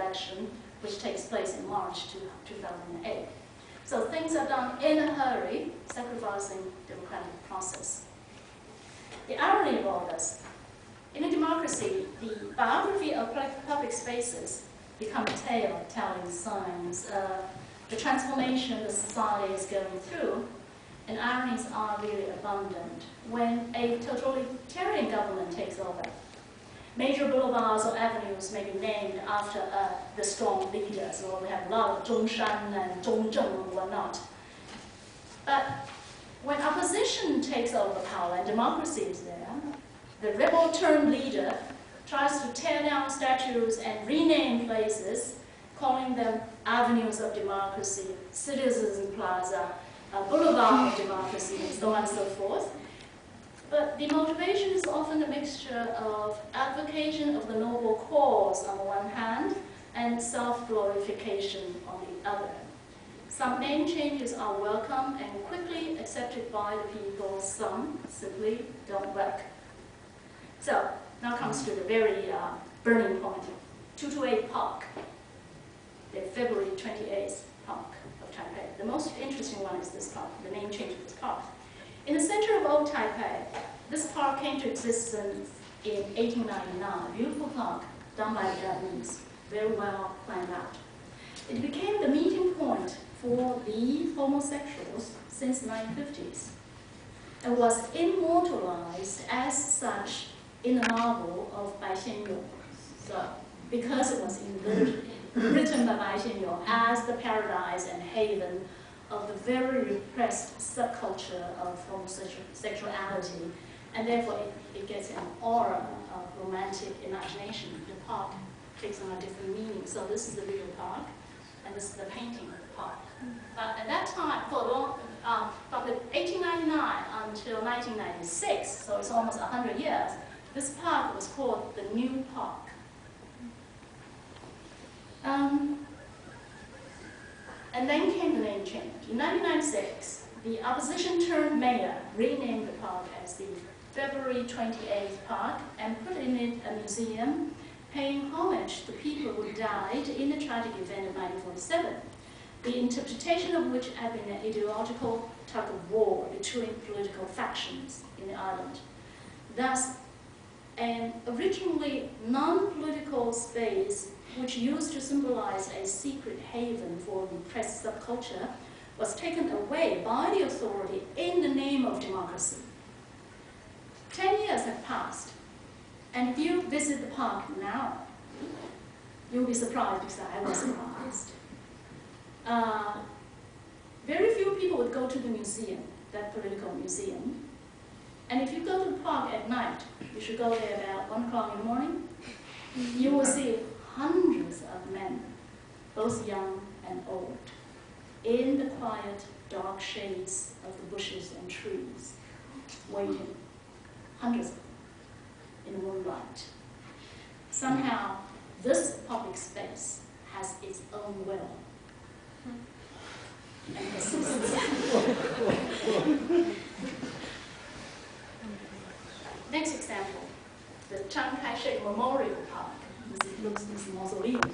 election, which takes place in March 2008. So things are done in a hurry, sacrificing democratic process. The irony of all this, in a democracy, the biography of public spaces become a tale telling signs of the transformation the society is going through, and ironies are really abundant. When a totalitarian government takes over, major boulevards or avenues may be named after the strong leaders, or we have a lot of Zhongshan and Zhongzheng and whatnot. But when opposition takes over power and democracy is there, the rebel-turned leader tries to tear down statues and rename places, calling them avenues of democracy, Citizens Plaza, Boulevard of Democracy, and so on and so forth. But the motivation is often a mixture of advocacy of the noble cause on the one hand, and self-glorification on the other. Some name changes are welcome and quickly accepted by the people, some simply don't work. So, now comes to the very burning point, 228 Park, the February 28th Park of Taipei. The most interesting one is this park, the name change of this park. In the center of Old Taipei, this park came to existence in 1899, a beautiful park done by the Japanese, very well planned out. It became the meeting point for the homosexuals since the 1950s, and was immortalized as such in the novel of Bai Xianyong. So, because it was written by Bai Xianyong as the paradise and haven of the very repressed subculture of homosexuality, and therefore it gets an aura of romantic imagination. The park takes on a different meaning. So this is the real park, and this is the painting park. But at that time, from 1899 until 1996, so it's almost 100 years, this park was called the New Park. And then came the name change. In 1996, the opposition-turned mayor renamed the park as the February 28th Park and put in it a museum paying homage to people who died in the tragic event of 1947, the interpretation of which had been an ideological tug of war between political factions in the island. Thus, an originally non-political space which used to symbolize a secret haven for repressed subculture was taken away by the authority in the name of democracy. 10 years have passed, and if you visit the park now, you'll be surprised because I was surprised. Very few people would go to the museum, that political museum. And if you go to the park at night, you should go there about 1 o'clock in the morning, you will see hundreds of men, both young and old, in the quiet, dark shades of the bushes and trees, waiting. Hundreds of them in the moonlight. Somehow, this public space has its own will and persists.